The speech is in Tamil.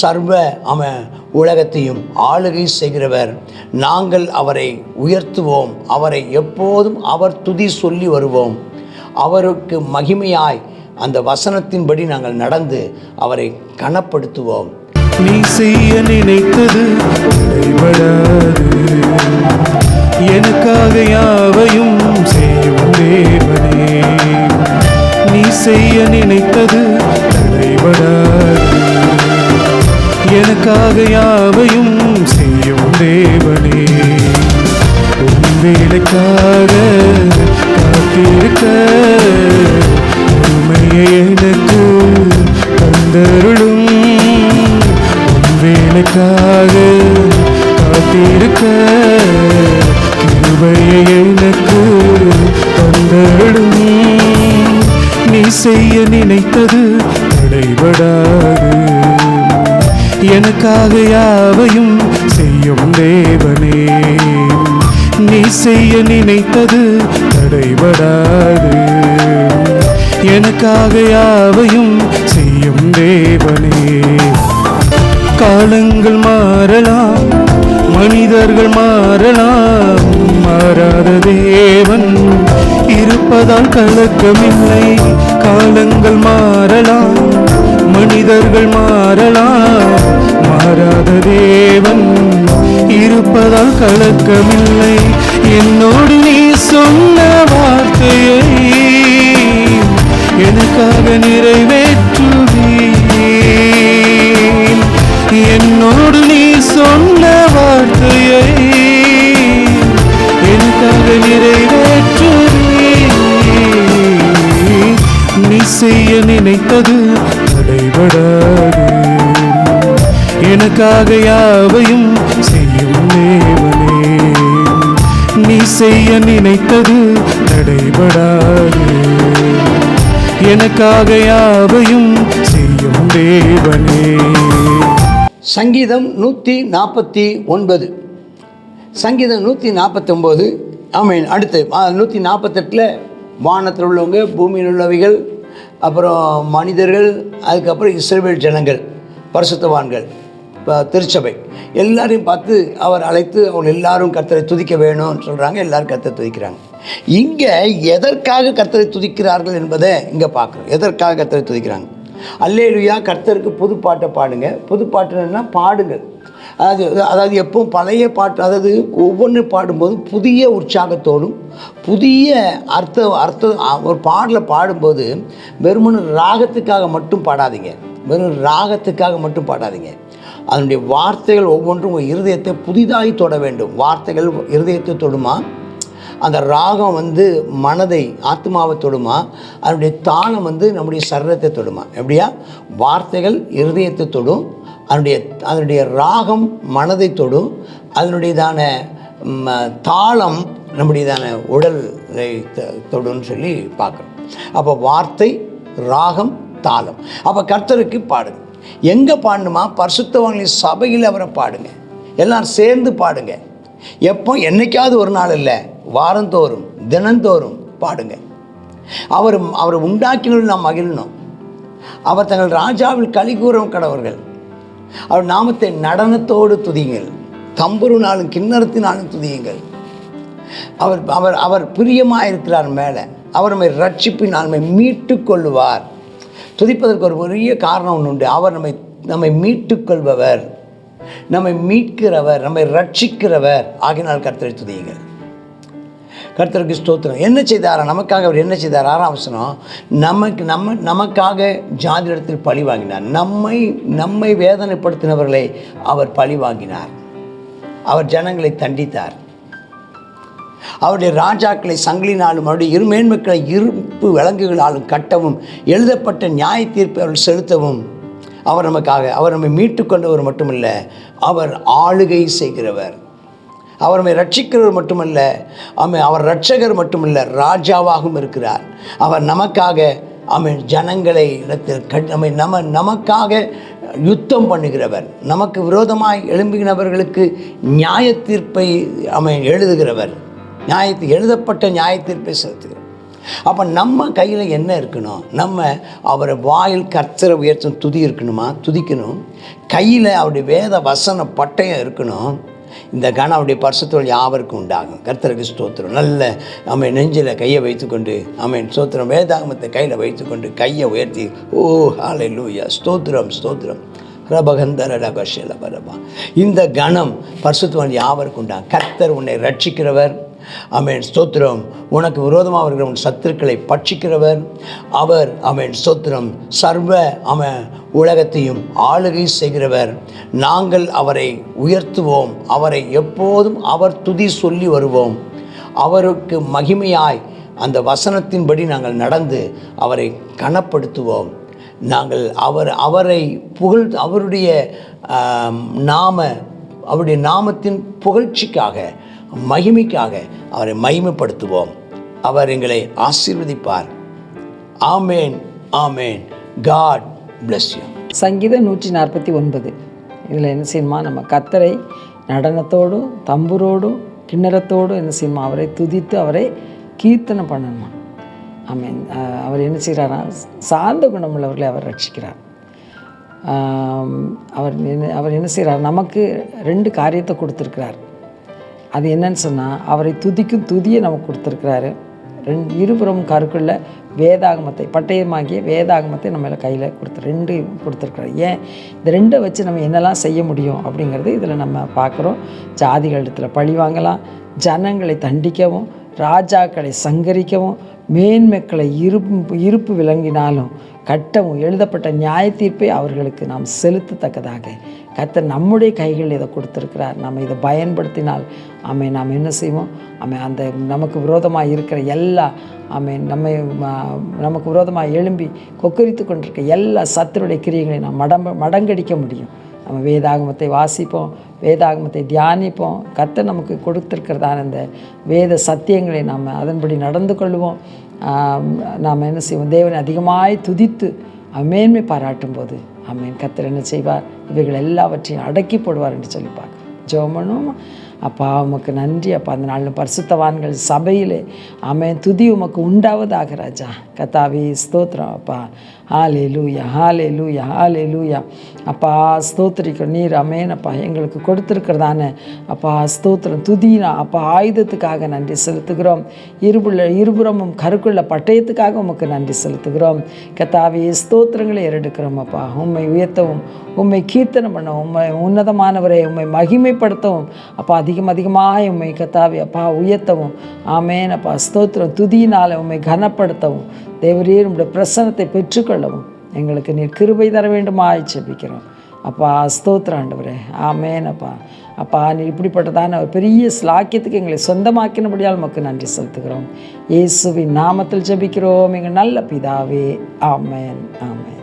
சர்வ உலகத்தையும் ஆளுகை செய்கிறவர். நாங்கள் அவரை உயர்த்துவோம். அவரை எப்போதும் அவர் துதி சொல்லி வருவோம். அவருக்கு மகிமையாய் அந்த வசனத்தின்படி நாங்கள் நடந்து அவரை கனப்படுத்துவோம். நீ செய்ய நினைத்தது தடைபடாது, எனக்காக யாவையும் செய்யும் தேவனே. நீ செய்ய நினைத்தது தடைபடாது, எனக்காக யாவையும் செய்யும் தேவனே. உன் வேலைக்காக காத்திருக்க உண்மையை எனக்கு தந்தருளும். உன் வேலைக்காக காத்திருக்க கிருபையை எனக்கு தந்தருளும். நீ செய்ய நினைத்தது தடைபடாது, எனக்காக யாவையும் செய்யும் தேவனே. நீ செய்ய நினைத்தது தடைபடாது, எனக்காக யாவையும் செய்யும் தேவனே. காலங்கள் மாறலாம், மனிதர்கள் மாறலாம், மாறாத தேவன் இருப்பதால் கலக்கமில்லை. காலங்கள் மாறலாம், மனிதர்கள் மாறலாம், மாறாத தேவன் இருப்பதால் கலக்கமில்லை. என்னோடு நீ சொன்ன வார்த்தையை எனக்காக நிறைவேற்றுவீர். என்னோடு நீ சொன்ன வார்த்தையை எனக்காக நிறைவேற்றுவீர். நீ செய்ய நினைத்தது தடைபடாது, எனக்காக யாவையும் செய்யும் தேவனே. நீ செய்ய நினைத்தது தடைபடாது, எனக்காக யாவையும் செய்யும் தேவனே. சங்கீதம் 149. சங்கீதம் 149. ஆமீன். அடுத்து 148 வானத்தில் உள்ளவங்க, பூமியில் உள்ளவைகள், அப்புறம் மனிதர்கள், அதுக்கப்புறம் இஸ்ரவேல் ஜனங்கள், பரிசுத்தவான்கள், திருச்சபை எல்லாரையும் பார்த்து அவர் அழைத்து அவங்க எல்லாரும் கர்த்தரை துதிக்க வேணும்னு சொல்கிறாங்க. எல்லாரும் கர்த்தரை துதிக்கிறாங்க. இங்கே எதற்காக கர்த்தரை துதிக்கிறார்கள் என்பதை இங்கே பார்க்குறோம். எதற்காக கர்த்தரை துதிக்கிறாங்க? அல்லேலூயா, கர்த்தருக்கு புது பாட்டை பாடுங்க. புது பாட்டுன்னா பாடுங்கள். அதாவது எப்பவும் பழைய பாட்டு, அதாவது ஒவ்வொன்று பாடும்போது புதிய உற்சாகத்தோடும் புதிய அர்த்தம் ஒரு பாடலை பாடும்போது வெறுமனு ராகத்துக்காக மட்டும் பாடாதீங்க. வெறும் ராகத்துக்காக மட்டும் பாடாதீங்க. அதனுடைய வார்த்தைகள் ஒவ்வொன்றும் உங்கள் இருதயத்தை புதிதாகி தொட வேண்டும். வார்த்தைகள் இருதயத்தை தொடுமா? அந்த ராகம் மனதை, ஆத்மாவை தொடுமா? அதனுடைய தாளம் நம்முடைய சரீரத்தை தொடுமா? எப்படியா? வார்த்தைகள் இருதயத்தை தொடும், அதனுடைய ராகம் மனதை தொடும், அதனுடையதான தாளம் நம்முடையதான உடலை தொடுன்னு சொல்லி பார்க்குறோம். அப்போ வார்த்தை, ராகம், தாளம். அப்போ கர்த்தருக்கு பாடுங்க. எங்கே பாடணுமா? பரிசுத்தவான்களின் சபையில் அவரை பாடுங்க. எல்லாரும் சேர்ந்து பாடுங்க. எப்போ? என்னைக்காவது ஒரு நாள் இல்லை, வாரந்தோறும் தினந்தோறும் பாடுங்க. அவர் உண்டாக்கினோடு நாம் மகிழணும். அவர் தங்கள் ராஜாவில் கலிகூறும் கடவர்கள். அவர் நாமத்தை நடனத்தோடு துதியுங்கள், தம்புருனாலும் கிண்ணறத்தினாலும் துதியுங்கள். அவர் பிரியமாக இருக்கிறார் மேலே. அவர் நம்மை ரட்சிப்பினால் நம்மை மீட்டு கொள்ளுவார். துதிப்பதற்கு ஒரு பெரிய காரணம் ஒன்று உண்டு. அவர் நம்மை மீட்டுக்கொள்பவர், நம்மை மீட்கிறவர், நம்மை ரட்சிக்கிறவர். ஆகினால் கர்த்தரை துதியுங்கள். கர்த்தருக்கு ஸ்தோத்திரம். என்ன செய்தாரா நமக்காக? அவர் என்ன செய்தார்? 6ஆம் வசனம், நமக்காக ஜாதியிடத்தில் பழி வாங்கினார். நம்மை வேதனைப்படுத்தினவர்களை அவர் பழி வாங்கினார். அவர் ஜனங்களை தண்டித்தார். அவருடைய ராஜாக்களை சங்கிலினாலும் அவருடைய இருமேன்மக்களை இருப்பு விலங்குகளாலும் கட்டவும் எழுதப்பட்ட நியாய தீர்ப்பை அவர்கள் செலுத்தவும் அவர் நமக்காக, அவர் நம்மை மீட்டு கொண்டவர் மட்டுமல்ல, அவர் ஆளுகை செய்கிறவர். அவர் நம்மை ரட்சிக்கிறவர் மட்டுமல்ல, அவர் ரட்சகர் மட்டுமல்ல, ராஜாவாகவும் இருக்கிறார். அவர் நமக்காக ஜனங்களை நமக்காக யுத்தம் பண்ணுகிறவர், நமக்கு விரோதமாய் எழும்புகிறவர்களுக்கு நியாய தீர்ப்பை எழுதுகிறவர், எழுதப்பட்ட நியாய தீர்ப்பை செலுத்துகிறார். அப்போ நம்ம கையில் என்ன இருக்கணும்? நம்ம அவரை வாயில் கர்த்தரை உயர்த்தும் துதி இருக்கணுமா? துதிக்கணும். கையில் அவருடைய வேத வசன பட்டயம் இருக்கணும். இந்த கணம் அவருடைய பரிசுத்தோல் யாவருக்கும் உண்டாகும். கர்த்தருக்கு ஸ்தோத்திரம். நல்ல நம்ம நெஞ்சில் கையை வைத்துக்கொண்டு ஸ்தோத்திரம், வேதாகமத்தை கையில் வைத்துக்கொண்டு கையை உயர்த்தி ஓ ஹல்லேலூயா ஸ்தோத்திரம் ஸ்தோத்திரம் ரபகந்தரபா. இந்த கணம் பரிசுத்தவான் யாவருக்கும் உண்டாகும். கர்த்தர் உன்னை ரட்சிக்கிறவர். ஸ்தோத்திரம். உனக்கு விரோதமாக இருக்கிற உன் சத்துருக்களை பட்சிக்கிறவர் அவர். ஸ்தோத்திரம். சர்வ உலகத்தையும் ஆளுகை செய்கிறவர். நாங்கள் அவரை உயர்த்துவோம். அவரை எப்போதும் அவர் துதி சொல்லி வருவோம். அவருக்கு மகிமையாய் அந்த வசனத்தின்படி நாங்கள் நடந்து அவரை கனப்படுத்துவோம். நாங்கள் அவரை அவருடைய அவருடைய நாமத்தின் புகழ்ச்சிக்காக மகிமைக்காக அவரை மகிமைப்படுத்துவோம். அவர் எங்களை ஆசீர்வதிப்பார். ஆமேன் ஆமேன். God bless you. சங்கீதம் 149. இதில் என்ன செய்யணுமா? நம்ம கர்த்தரை நடனத்தோடும் தம்புரோடும் கிண்ணறத்தோடும் என்ன செய்யணுமா? அவரை துதித்து அவரை கீர்த்தனை பண்ணணுமா? ஆமேன். அவர் என்ன செய்கிறாரா? சார்ந்த குணமுள்ளவர்களை அவர் ரட்சிக்கிறார். அவர் என்ன செய்கிறார்? நமக்கு 2 காரியத்தை கொடுத்துருக்கிறார். அது என்னன்னு சொன்னால், அவரை துதிக்கும் துதியை நமக்கு கொடுத்துருக்கிறாரு. இருபுறமும் கருக்குள்ள வேதாகமத்தை, பட்டயமாகிய வேதாகமத்தை நம்ம கையில் 2 கொடுத்துருக்குறாரு. ஏன் இந்த 2 வச்சு நம்ம என்னெல்லாம் செய்ய முடியும் அப்படிங்கிறது இதில் நம்ம பார்க்குறோம். ஜாதிகளிடத்தில் பழி வாங்கலாம், ஜனங்களை தண்டிக்கவும், ராஜாக்களை சங்கரிக்கவும், மேன்மக்களை இருப்பு விளங்கினாலும் கட்டவும், எழுதப்பட்ட நியாய தீர்ப்பை அவர்களுக்கு நாம் செலுத்தத்தக்கதாக கர்த்தர் நம்முடைய கைகளில் இதை கொடுத்துருக்கிறார். நம்ம இதை பயன்படுத்தினால் நாம் என்ன செய்வோம்? அந்த நமக்கு விரோதமாக இருக்கிற எல்லா நமக்கு விரோதமாக எழும்பி கொக்கரித்து கொண்டிருக்க எல்லா சத்துருடைய கிரியைகளை நாம் மடங்கடிக்க முடியும். நம்ம வேதாகமத்தை வாசிப்போம், வேதாகமத்தை தியானிப்போம். கர்த்தர் நமக்கு கொடுத்துருக்கிறதான இந்த வேத சத்தியங்களை நாம் அதன்படி நடந்து கொள்வோம். நாம் என்ன செய்வோம்? தேவனை அதிகமாய் துதித்து மேன்மை பாராட்டும் போது கர்த்தர் என்ன செய்வார்? இவைகள் எல்லாவற்றையும் அடக்கி போடுவார் என்று சொல்லி பார்க்க ஜெபம். அப்பா உமக்கு நன்றி அப்பா. அந்த நாளில் பரிசுத்தவான்கள் சபையிலே துதி உமக்கு உண்டாவதாக ராஜா. கர்த்தாவே ஸ்தோத்திரம் அப்பா. ஹல்லேலூயா ஹல்லேலூயா ஹல்லேலூயா அப்பா. ஸ்தோத்திரிக்கிறோம். நீர் அப்பா எங்களுக்கு கொடுத்துருக்கிறதான அப்பா ஸ்தோத்திரம் துதினா அப்பா ஆயுதத்துக்காக நன்றி செலுத்துகிறோம். இருபுறமும் கருக்குள்ள பட்டயத்துக்காக உமக்கு நன்றி செலுத்துகிறோம். கர்த்தாவே ஸ்தோத்திரங்களை ஏறெடுக்கிறோம் அப்பா. உம்மை உயர்த்தவும், உம்மை கீர்த்தனை பண்ணவும், உம்மை உன்னதமானவரை உம்மை மகிமைப்படுத்தவும் அப்பா அதிகமாக உம்மை கர்த்தாவே அப்பா உயர்த்தவும். ஆமேன் அப்பா. ஸ்தோத்திரம். துதியினால் உம்மை கனப்படுத்தவும், தேவரீர் உம்முடைய பிரசன்னத்தை பெற்றுக்கொள்ளவும் எங்களுக்கு நீர் கிருபை தர வேண்டுமா ஜெபிக்கிறோம் அப்பா. ஸ்தோத்திரம் ஆண்டவரே. ஆமேன் அப்பா. அப்பா நீர் இப்படிப்பட்டதான ஒரு பெரிய ஸ்லாக்கியத்துக்கு எங்களை சொந்தமாக்கினபடியால் உமக்கு நன்றி செலுத்துகிறோம். இயேசுவின் நாமத்தில் ஜெபிக்கிறோம் எங்கள் நல்ல பிதாவே. ஆமேன் ஆமேன்.